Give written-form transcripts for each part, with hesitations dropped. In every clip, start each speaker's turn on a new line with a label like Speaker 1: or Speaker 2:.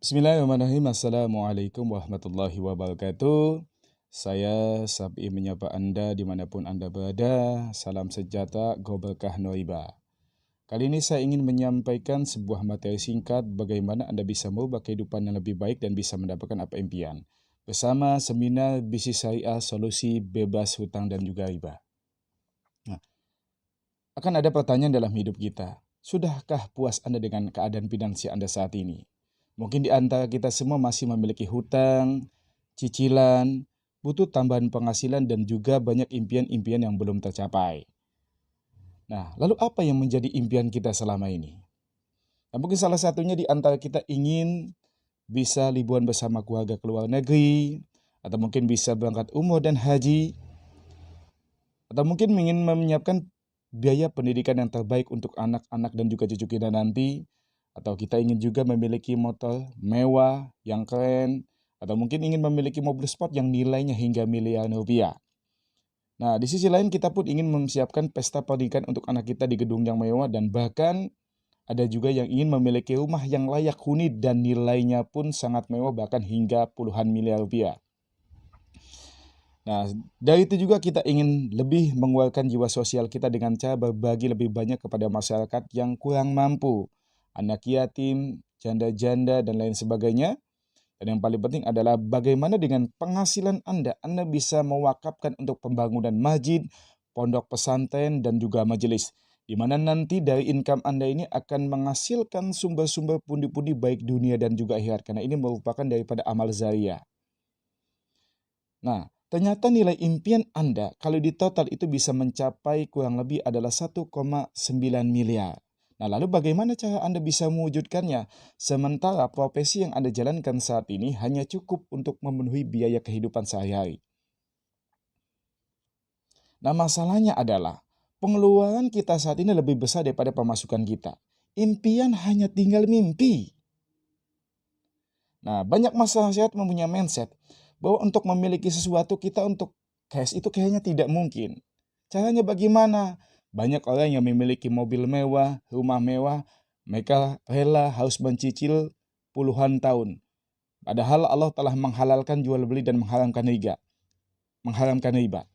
Speaker 1: Bismillahirrahmanirrahim. Assalamualaikum warahmatullahi wabarakatuh. Saya Sabi menyapa Anda dimanapun Anda berada. Salam sejahtera, go berkah no riba. Kali ini saya ingin menyampaikan sebuah materi singkat bagaimana Anda bisa merubah kehidupan yang lebih baik dan bisa mendapatkan apa impian. Bersama seminar bisnis syariah solusi bebas hutang dan juga riba. Nah, akan ada pertanyaan dalam hidup kita. Sudahkah puas Anda dengan keadaan finansial Anda saat ini? Mungkin di antara kita semua masih memiliki hutang, cicilan, butuh tambahan penghasilan dan juga banyak impian-impian yang belum tercapai. Nah, lalu apa yang menjadi impian kita selama ini? Nah, mungkin salah satunya di antara kita ingin bisa liburan bersama keluarga ke luar negeri, atau mungkin bisa berangkat umroh dan haji, atau mungkin ingin menyiapkan biaya pendidikan yang terbaik untuk anak-anak dan juga cucu kita nanti, atau kita ingin juga memiliki motor mewah yang keren, atau mungkin ingin memiliki mobil sport yang nilainya hingga miliaran rupiah. Nah, di sisi lain kita pun ingin mempersiapkan pesta pernikahan untuk anak kita di gedung yang mewah dan bahkan ada juga yang ingin memiliki rumah yang layak huni dan nilainya pun sangat mewah bahkan hingga puluhan miliar rupiah. Nah, dari itu juga kita ingin lebih mengeluarkan jiwa sosial kita dengan cara berbagi lebih banyak kepada masyarakat yang kurang mampu, anak yatim, janda-janda, dan lain sebagainya. Dan yang paling penting adalah bagaimana dengan penghasilan Anda bisa mewakafkan untuk pembangunan masjid, pondok pesantren, dan juga majelis. Di mana nanti dari income Anda ini akan menghasilkan sumber-sumber pundi-pundi baik dunia dan juga akhirat. Karena ini merupakan daripada amal zariyah. Nah, ternyata nilai impian Anda kalau di total itu bisa mencapai kurang lebih adalah 1,9 miliar. Nah, lalu bagaimana cara Anda bisa mewujudkannya? Sementara profesi yang Anda jalankan saat ini hanya cukup untuk memenuhi biaya kehidupan sehari-hari. Nah, masalahnya adalah pengeluaran kita saat ini lebih besar daripada pemasukan kita. Impian hanya tinggal mimpi. Nah, banyak masyarakat mempunyai mindset bahwa untuk memiliki sesuatu kita untuk cash itu kayaknya tidak mungkin. Caranya bagaimana? Banyak orang yang memiliki mobil mewah, rumah mewah, mereka rela harus mencicil puluhan tahun. Padahal Allah telah menghalalkan jual beli dan mengharamkan riba.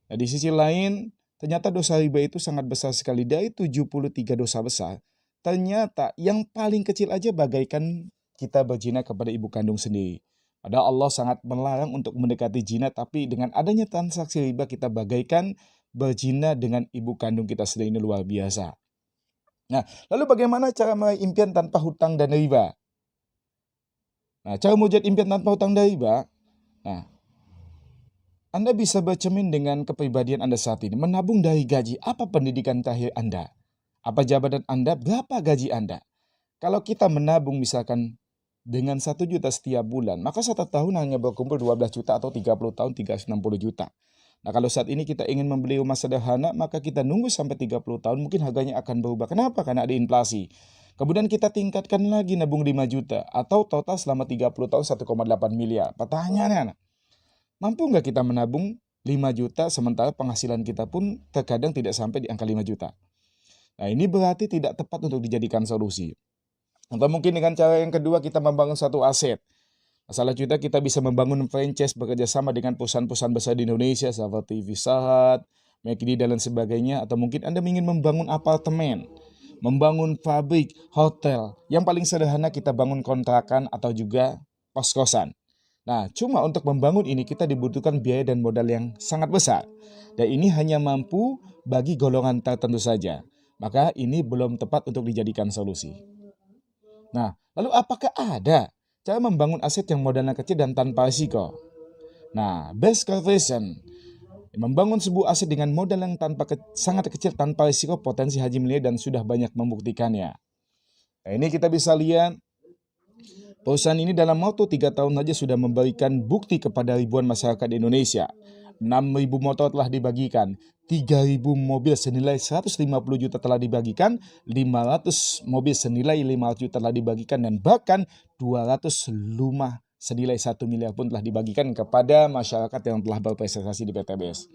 Speaker 1: Nah, di sisi lain, ternyata dosa riba itu sangat besar sekali. Dari 73 dosa besar, ternyata yang paling kecil aja bagaikan kita berzina kepada ibu kandung sendiri. Padahal Allah sangat melarang untuk mendekati zina, tapi dengan adanya transaksi riba kita bagaikan berzina dengan ibu kandung kita sendiri. Ini luar biasa. Nah, lalu bagaimana cara meraih impian tanpa hutang dan riba? Nah, cara mewujud impian tanpa hutang dan riba, nah, Anda bisa bercermin dengan kepribadian Anda saat ini. Menabung dari gaji, apa pendidikan terakhir Anda? Apa jabatan Anda? Berapa gaji Anda? Kalau kita menabung misalkan dengan 1 juta setiap bulan, maka 1 tahun hanya berkumpul 12 juta atau 30 tahun 360 juta. Nah, kalau saat ini kita ingin membeli rumah sederhana, maka kita nunggu sampai 30 tahun, mungkin harganya akan berubah. Kenapa? Karena ada inflasi. Kemudian kita tingkatkan lagi nabung 5 juta, atau total selama 30 tahun 1,8 miliar. Pertanyaannya, mampu nggak kita menabung 5 juta sementara penghasilan kita pun terkadang tidak sampai di angka 5 juta. Nah, ini berarti tidak tepat untuk dijadikan solusi. Atau mungkin dengan cara yang kedua kita membangun satu aset. Salah juta kita bisa membangun franchise bekerja sama dengan perusahaan-perusahaan besar di Indonesia seperti Pizza Hut, McD dan lain sebagainya. Atau mungkin Anda ingin membangun apartemen, membangun pabrik, hotel. Yang paling sederhana kita bangun kontrakan atau juga kos-kosan. Nah, cuma untuk membangun ini kita dibutuhkan biaya dan modal yang sangat besar. Dan ini hanya mampu bagi golongan tertentu saja. Maka ini belum tepat untuk dijadikan solusi. Nah, lalu apakah ada cara membangun aset yang modalnya kecil dan tanpa risiko? Nah, best conversion. Membangun sebuah aset dengan modal yang sangat kecil tanpa risiko potensi haji miliar dan sudah banyak membuktikannya. Nah, ini kita bisa lihat perusahaan ini dalam waktu 3 tahun saja sudah memberikan bukti kepada ribuan masyarakat di Indonesia. 6.000 motor telah dibagikan, 3.000 mobil senilai 150 juta telah dibagikan, 500 mobil senilai 500 juta telah dibagikan, dan bahkan 200 rumah senilai 1 miliar pun telah dibagikan kepada masyarakat yang telah berprestasi di PTBS.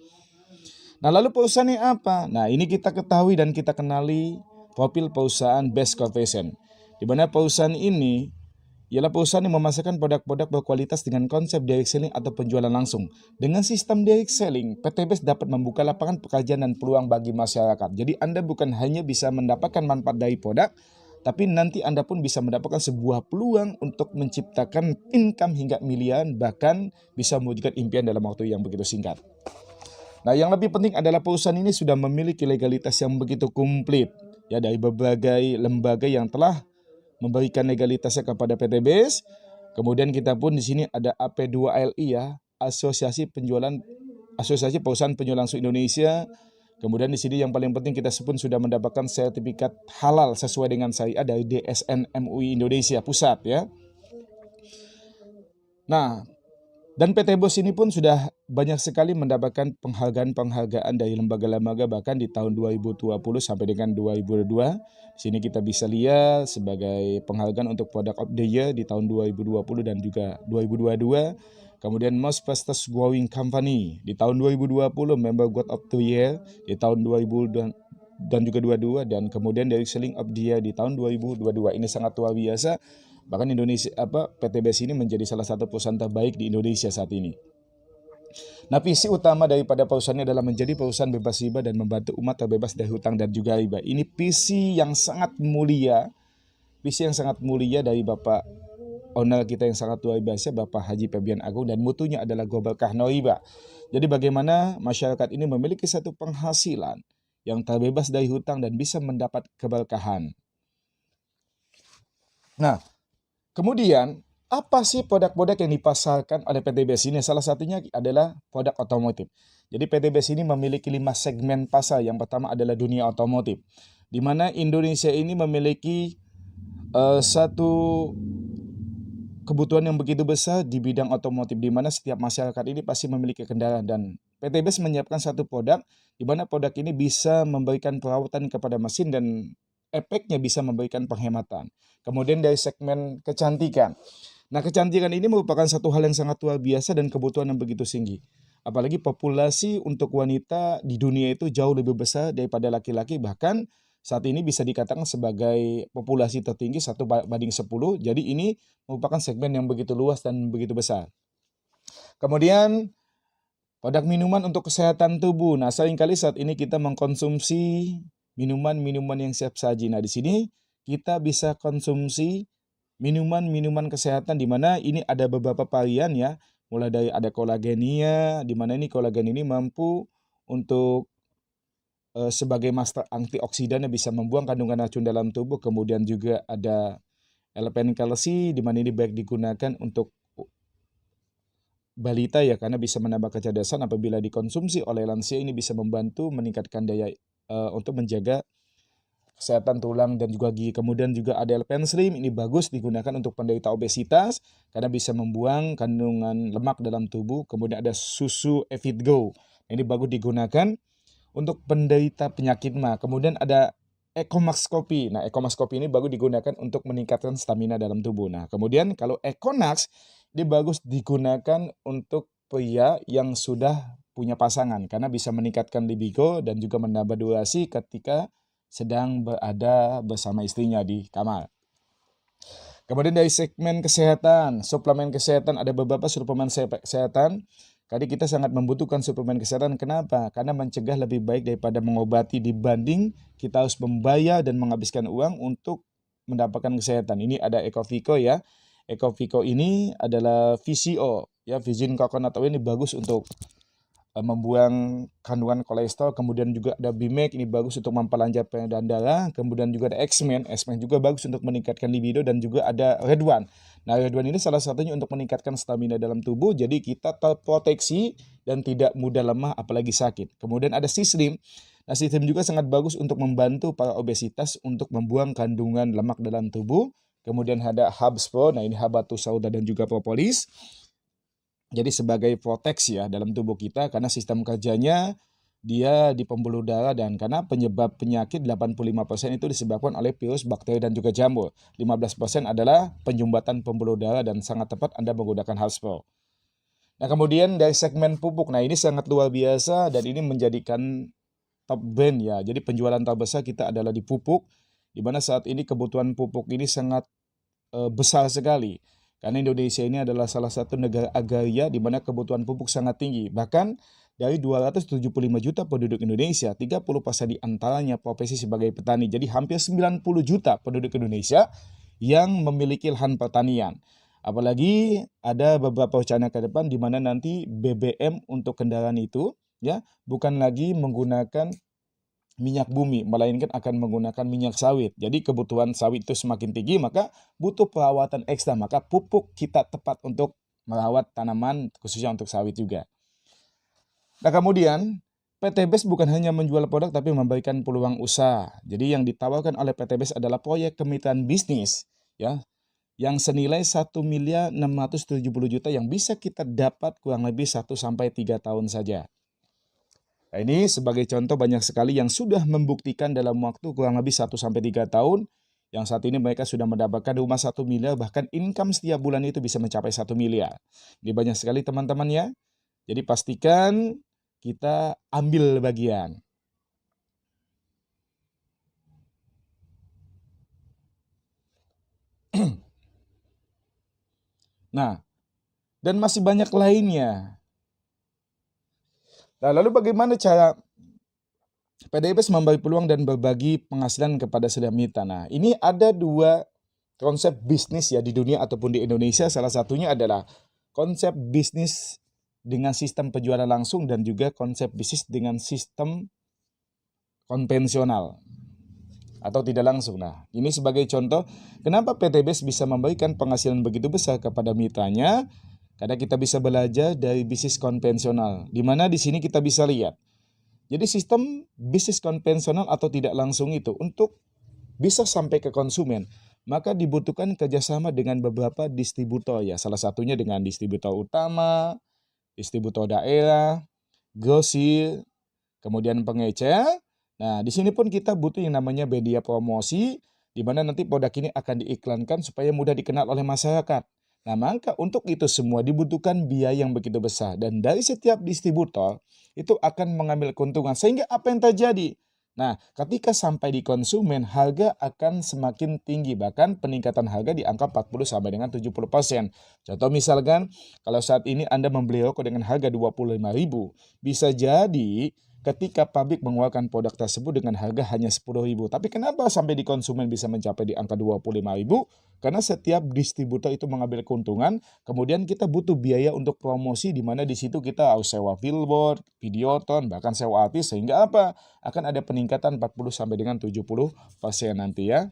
Speaker 1: Nah, lalu perusahaannya apa? Nah, ini kita ketahui dan kita kenali profil perusahaan Best Corporation, di mana perusahaan ini ialah perusahaan yang memasarkan produk-produk berkualitas dengan konsep direct selling atau penjualan langsung. Dengan sistem direct selling, PTBS dapat membuka lapangan pekerjaan dan peluang bagi masyarakat. Jadi Anda bukan hanya bisa mendapatkan manfaat dari produk, tapi nanti Anda pun bisa mendapatkan sebuah peluang untuk menciptakan income hingga miliaran, bahkan bisa mewujudkan impian dalam waktu yang begitu singkat. Nah, yang lebih penting adalah perusahaan ini sudah memiliki legalitas yang begitu komplit ya dari berbagai lembaga yang telah memberikan legalitasnya kepada PTBS. Kemudian kita pun di sini ada AP2LI ya, Asosiasi Perusahaan Penjual Langsung Indonesia. Kemudian di sini yang paling penting kita pun sudah mendapatkan sertifikat halal sesuai dengan syariah dari DSN MUI Indonesia Pusat ya. Nah, dan PT BOS ini pun sudah banyak sekali mendapatkan penghargaan-penghargaan dari lembaga-lembaga bahkan di tahun 2020 sampai dengan 2022. Di sini kita bisa lihat sebagai penghargaan untuk Product of the Year di tahun 2020 dan juga 2022. Kemudian Most Fastest Growing Company di tahun 2020, Member God of the Year di tahun 2000 dan juga 22, dan kemudian dari Selling of the Year di tahun 2022. Ini sangat luar biasa. Bahkan PTBS ini menjadi salah satu perusahaan terbaik di Indonesia saat ini. Nah, visi utama daripada perusahaan ini adalah menjadi perusahaan bebas riba dan membantu umat terbebas dari hutang dan juga riba. Ini visi yang sangat mulia, dari Bapak owner kita yang sangat luar biasa, Bapak Haji Febian Agung, dan mutunya adalah global no riba. Jadi bagaimana masyarakat ini memiliki satu penghasilan yang terbebas dari hutang dan bisa mendapat keberkahan. Nah, kemudian, apa sih produk-produk yang dipasarkan oleh PTBS ini? Salah satunya adalah produk otomotif. Jadi PTBS ini memiliki 5 segmen pasar. Yang pertama adalah dunia otomotif, di mana Indonesia ini memiliki satu kebutuhan yang begitu besar di bidang otomotif, di mana setiap masyarakat ini pasti memiliki kendaraan, dan PTBS menyiapkan satu produk, di mana produk ini bisa memberikan perawatan kepada mesin dan efeknya bisa memberikan penghematan. Kemudian dari segmen kecantikan. Nah, kecantikan ini merupakan satu hal yang sangat luar biasa dan kebutuhan yang begitu tinggi. Apalagi populasi untuk wanita di dunia itu jauh lebih besar daripada laki-laki. Bahkan saat ini bisa dikatakan sebagai populasi tertinggi 1:10. Jadi ini merupakan segmen yang begitu luas dan begitu besar. Kemudian produk minuman untuk kesehatan tubuh. Nah, seringkali saat ini kita mengkonsumsi minuman-minuman yang siap saji. Nah, di sini kita bisa konsumsi minuman-minuman kesehatan, di mana ini ada beberapa varian ya. Mulai dari ada kolagenia, di mana ini kolagen ini mampu untuk sebagai master antioksidan yang bisa membuang kandungan racun dalam tubuh. Kemudian juga ada elemen kalsi, di mana ini baik digunakan untuk balita ya, karena bisa menambah kecerdasan. Apabila dikonsumsi oleh lansia, ini bisa membantu meningkatkan daya untuk menjaga kesehatan tulang dan juga gigi. Kemudian juga ada elemen slim, ini bagus digunakan untuk penderita obesitas karena bisa membuang kandungan lemak dalam tubuh. Kemudian ada susu Evitgo, ini bagus digunakan untuk penderita penyakit mah. Kemudian ada Ecomax Kopi. Nah, Ecomax Kopi ini bagus digunakan untuk meningkatkan stamina dalam tubuh. Nah, kemudian kalau Econax, ini bagus digunakan untuk pria yang sudah punya pasangan karena bisa meningkatkan libido dan juga menambah durasi ketika sedang berada bersama istrinya di kamar. Kemudian dari segmen kesehatan, suplemen kesehatan, ada beberapa suplemen kesehatan. Jadi kita sangat membutuhkan suplemen kesehatan. Kenapa? Karena mencegah lebih baik daripada mengobati, dibanding kita harus membayar dan menghabiskan uang untuk mendapatkan kesehatan. Ini ada Ecovico ya. Ecovico ini adalah VCO ya, virgin coconut oil, ini bagus untuk membuang kandungan kolesterol. Kemudian juga ada Bimek, ini bagus untuk memperlancar peredaran darah. Kemudian juga ada X-Men juga bagus untuk meningkatkan libido, dan juga ada Red One. Nah, Red One ini salah satunya untuk meningkatkan stamina dalam tubuh, jadi kita terproteksi dan tidak mudah lemah apalagi sakit. Kemudian ada Sislim. Nah, Sislim juga sangat bagus untuk membantu para obesitas untuk membuang kandungan lemak dalam tubuh. Kemudian ada HubSpot, nah ini habatus sauda dan juga propolis. Jadi sebagai proteksi ya dalam tubuh kita, karena sistem kerjanya dia di pembuluh darah, dan karena penyebab penyakit 85% itu disebabkan oleh virus, bakteri, dan juga jamur. 15% adalah penyumbatan pembuluh darah, dan sangat tepat Anda menggunakan HubSpot. Nah, kemudian dari segmen pupuk, nah ini sangat luar biasa dan ini menjadikan top brand ya. Jadi penjualan terbesar kita adalah di pupuk, di mana saat ini kebutuhan pupuk ini sangat besar sekali. Karena Indonesia ini adalah salah satu negara agraria di mana kebutuhan pupuk sangat tinggi. Bahkan dari 275 juta penduduk Indonesia, 30% di antaranya profesi sebagai petani. Jadi hampir 90 juta penduduk Indonesia yang memiliki lahan pertanian. Apalagi ada beberapa wacana ke depan di mana nanti BBM untuk kendaraan itu ya bukan lagi menggunakan minyak bumi, melainkan akan menggunakan minyak sawit. Jadi kebutuhan sawit itu semakin tinggi, maka butuh perawatan ekstra. Maka pupuk kita tepat untuk merawat tanaman, khususnya untuk sawit juga. Nah kemudian, PTBS bukan hanya menjual produk, tapi memberikan peluang usaha. Jadi yang ditawarkan oleh PTBS adalah proyek kemitraan bisnis, ya, yang senilai 1.670.000.000 yang bisa kita dapat kurang lebih 1-3 tahun saja. Nah, ini sebagai contoh banyak sekali yang sudah membuktikan dalam waktu kurang lebih 1-3 tahun, yang saat ini mereka sudah mendapatkan rumah 1 miliar, bahkan income setiap bulan itu bisa mencapai 1 miliar. Ini banyak sekali teman-teman ya. Jadi pastikan kita ambil bagian. Nah, dan masih banyak lainnya. Nah, lalu bagaimana cara PTBS memberi peluang dan berbagi penghasilan kepada setiap mitra? Nah, ini ada 2 konsep bisnis ya di dunia ataupun di Indonesia. Salah satunya adalah konsep bisnis dengan sistem penjualan langsung dan juga konsep bisnis dengan sistem konvensional atau tidak langsung. Nah, ini sebagai contoh kenapa PTBS bisa memberikan penghasilan begitu besar kepada mitranya. Karena kita bisa belajar dari bisnis konvensional, di mana di sini kita bisa lihat. Jadi sistem bisnis konvensional atau tidak langsung itu untuk bisa sampai ke konsumen, maka dibutuhkan kerjasama dengan beberapa distributor ya. Salah satunya dengan distributor utama, distributor daerah, grosir, kemudian pengecer. Nah, di sini pun kita butuh yang namanya media promosi, di mana nanti produk ini akan diiklankan supaya mudah dikenal oleh masyarakat. Nah, maka untuk itu semua dibutuhkan biaya yang begitu besar. Dan dari setiap distributor, itu akan mengambil keuntungan. Sehingga apa yang terjadi? Nah, ketika sampai di konsumen, harga akan semakin tinggi. Bahkan peningkatan harga di angka 40-70%. Contoh misalkan, kalau saat ini Anda membeli rokok dengan harga 25.000, bisa jadi ketika pabrik mengeluarkan produk tersebut dengan harga hanya 10.000. Tapi kenapa sampai di konsumen bisa mencapai di angka 25.000? Karena setiap distributor itu mengambil keuntungan, kemudian kita butuh biaya untuk promosi di mana di situ kita harus sewa billboard, videoton, bahkan sewa artis sehingga apa? Akan ada peningkatan 40-70% nanti ya.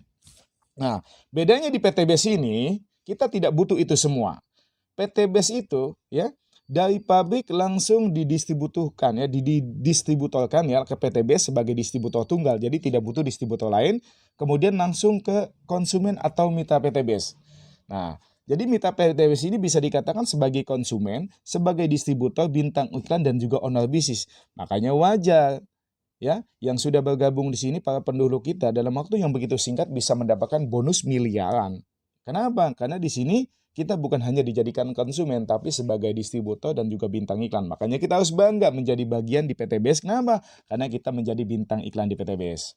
Speaker 1: Nah, bedanya di PTBS ini kita tidak butuh itu semua. PTBS itu ya dari pabrik langsung didistributorkan ya, didistributorkan ya ke PTBS sebagai distributor tunggal. Jadi tidak butuh distributor lain, kemudian langsung ke konsumen atau mitra PTBS. Nah, jadi mitra PTBS ini bisa dikatakan sebagai konsumen, sebagai distributor, bintang iklan dan juga owner bisnis. Makanya wajar ya, yang sudah bergabung di sini para penduduk kita dalam waktu yang begitu singkat bisa mendapatkan bonus miliaran. Kenapa? Karena di sini kita bukan hanya dijadikan konsumen, tapi sebagai distributor dan juga bintang iklan. Makanya kita harus bangga menjadi bagian di PTBS. Kenapa? Karena kita menjadi bintang iklan di PTBS.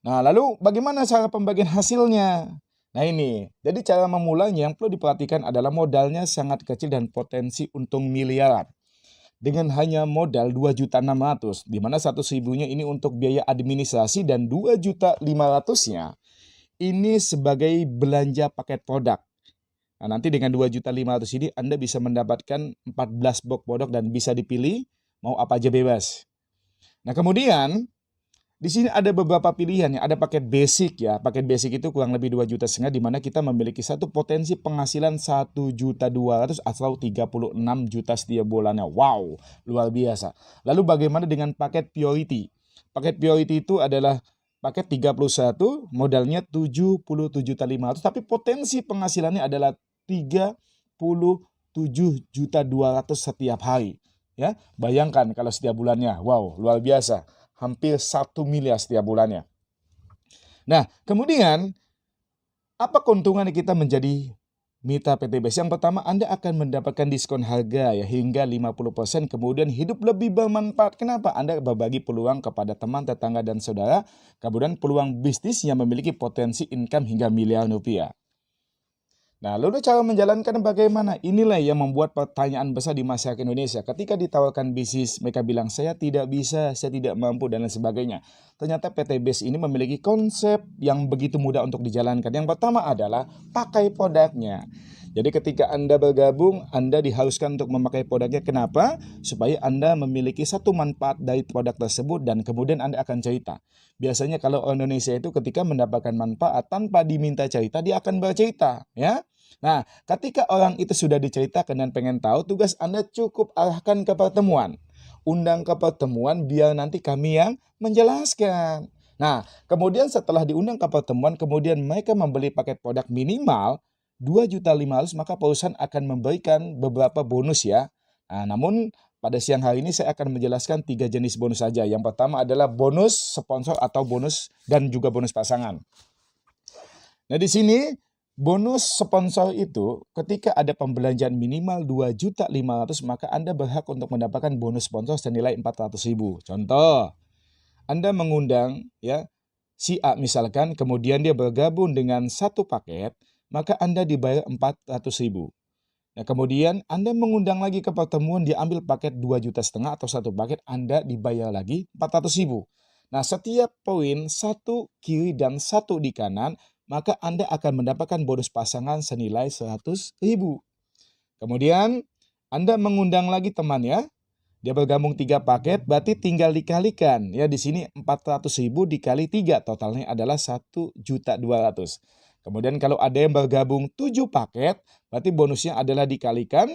Speaker 1: Nah, lalu bagaimana cara pembagian hasilnya? Nah ini, jadi cara memulainya yang perlu diperhatikan adalah modalnya sangat kecil dan potensi untung miliaran. Dengan hanya modal 2.600.000, di mana 100.000-nya ini untuk biaya administrasi dan 2.500.000-nya ini sebagai belanja paket produk. Nah, nanti dengan 2.500.000 ini Anda bisa mendapatkan 14 box produk dan bisa dipilih mau apa aja bebas. Nah, kemudian di sini ada beberapa pilihan ya. Ada paket basic ya. Paket basic itu kurang lebih 2,5 juta di mana kita memiliki satu potensi penghasilan 1.200.000 atau 36 juta setiap bulannya. Wow, luar biasa. Lalu bagaimana dengan paket priority? Paket priority itu adalah paket 31, modalnya 77.500.000, tapi potensi penghasilannya adalah 37.200.000 setiap hari. Ya, bayangkan kalau setiap bulannya, wow, luar biasa, hampir 1 miliar setiap bulannya. Nah, kemudian apa keuntungan kita menjadi mitra PTBS? Yang pertama, Anda akan mendapatkan diskon harga ya hingga 50%, kemudian hidup lebih bermanfaat. Kenapa? Anda berbagi peluang kepada teman, tetangga, dan saudara, kemudian peluang bisnis yang memiliki potensi income hingga miliaran rupiah. Nah, lalu cara menjalankan bagaimana? Inilah yang membuat pertanyaan besar di masyarakat Indonesia. Ketika ditawarkan bisnis, mereka bilang, saya tidak bisa, saya tidak mampu, dan lain sebagainya. Ternyata PT BES ini memiliki konsep yang begitu mudah untuk dijalankan. Yang pertama adalah pakai produknya. Jadi ketika Anda bergabung, Anda diharuskan untuk memakai produknya. Kenapa? Supaya Anda memiliki satu manfaat dari produk tersebut dan kemudian Anda akan cerita. Biasanya kalau orang Indonesia itu ketika mendapatkan manfaat tanpa diminta cerita, dia akan bercerita, ya. Nah, ketika orang itu sudah diceritakan dan pengen tahu, tugas Anda cukup arahkan ke pertemuan. Undang ke pertemuan biar nanti kami yang menjelaskan. Nah, kemudian setelah diundang ke pertemuan, kemudian mereka membeli paket produk minimal 2.500.000, maka perusahaan akan memberikan beberapa bonus ya. Nah, namun pada siang hari ini saya akan menjelaskan 3 jenis bonus saja. Yang pertama adalah bonus sponsor atau bonus dan juga bonus pasangan. Nah, di sini bonus sponsor itu ketika ada pembelanjaan minimal 2.500.000, maka Anda berhak untuk mendapatkan bonus sponsor senilai 400.000. Contoh, Anda mengundang ya si A misalkan, kemudian dia bergabung dengan satu paket, maka Anda dibayar 400.000. Nah, kemudian Anda mengundang lagi ke pertemuan, dia ambil paket 2,5 juta atau satu paket, Anda dibayar lagi 400.000. Nah, setiap poin, satu kiri dan satu di kanan, maka Anda akan mendapatkan bonus pasangan senilai 100.000. Kemudian Anda mengundang lagi temannya, dia bergabung 3 paket, berarti tinggal dikalikan. Ya, di sini 400.000 dikali 3, totalnya adalah 1.200.000. Kemudian kalau ada yang bergabung 7 paket, berarti bonusnya adalah dikalikan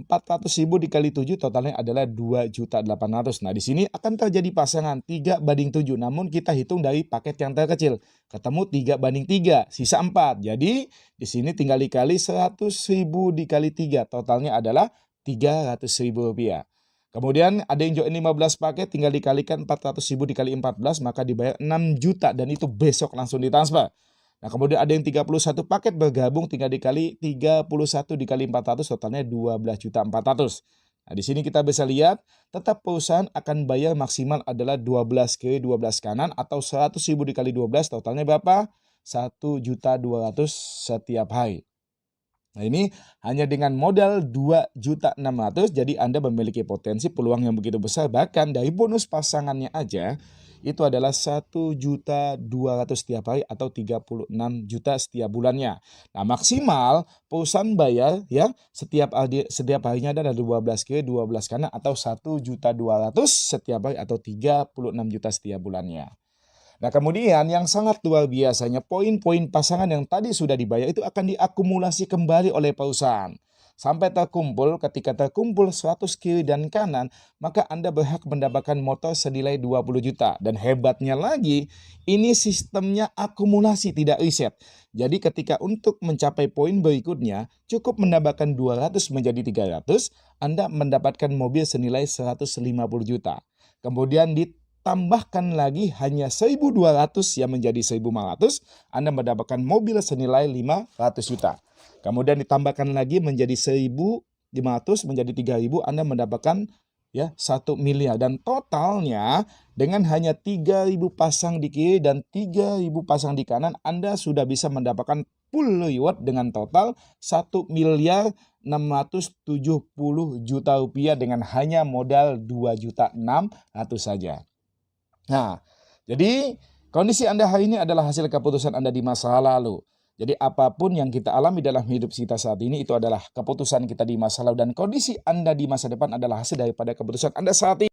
Speaker 1: 400.000 dikali 7, totalnya adalah 2.800.000. Nah, di sini akan terjadi pasangan 3:7, namun kita hitung dari paket yang terkecil. Ketemu 3:3, sisa 4. Jadi, di sini tinggal dikali 100.000 dikali 3, totalnya adalah Rp300.000. Kemudian ada yang join 15 paket, tinggal dikalikan 400.000 dikali 14, maka dibayar 6 juta dan itu besok langsung ditransfer. Nah, kemudian ada yang 31 paket bergabung, tinggal dikali 31 dikali 400, totalnya 12.400.000. Nah, di sini kita bisa lihat, tetap perusahaan akan bayar maksimal adalah 12 kiri 12 kanan atau 100.000 dikali 12, totalnya berapa? 1.200.000 setiap hari. Nah, ini hanya dengan modal 2.600.000, jadi Anda memiliki potensi peluang yang begitu besar, bahkan dari bonus pasangannya aja, itu adalah 1.200.000 setiap hari atau 36 juta setiap bulannya. Nah, maksimal perusahaan bayar ya setiap harinya adalah 12 kiri 12 kanan atau 1.200.000 setiap hari atau 36 juta setiap bulannya. Nah, kemudian yang sangat luar biasanya, poin-poin pasangan yang tadi sudah dibayar itu akan diakumulasi kembali oleh perusahaan. Sampai terkumpul, ketika terkumpul 100 kiri dan kanan, maka Anda berhak mendapatkan motor senilai 20 juta. Dan hebatnya lagi, ini sistemnya akumulasi, tidak riset. Jadi ketika untuk mencapai poin berikutnya, cukup menambahkan 200 menjadi 300, Anda mendapatkan mobil senilai 150 juta. Kemudian ditambahkan lagi hanya 1.200 yang menjadi 1.500, Anda mendapatkan mobil senilai 500 juta. Kemudian ditambahkan lagi menjadi 1.500 menjadi 3.000, Anda mendapatkan ya 1 miliar. Dan totalnya dengan hanya 3.000 pasang di kiri dan 3.000 pasang di kanan, Anda sudah bisa mendapatkan full reward dengan total 1.670 juta rupiah dengan hanya modal 2.600.000 saja. Nah, jadi kondisi Anda hari ini adalah hasil keputusan Anda di masa lalu. Jadi apapun yang kita alami dalam hidup kita saat ini itu adalah keputusan kita di masa lalu, dan kondisi Anda di masa depan adalah hasil daripada keputusan Anda saat ini.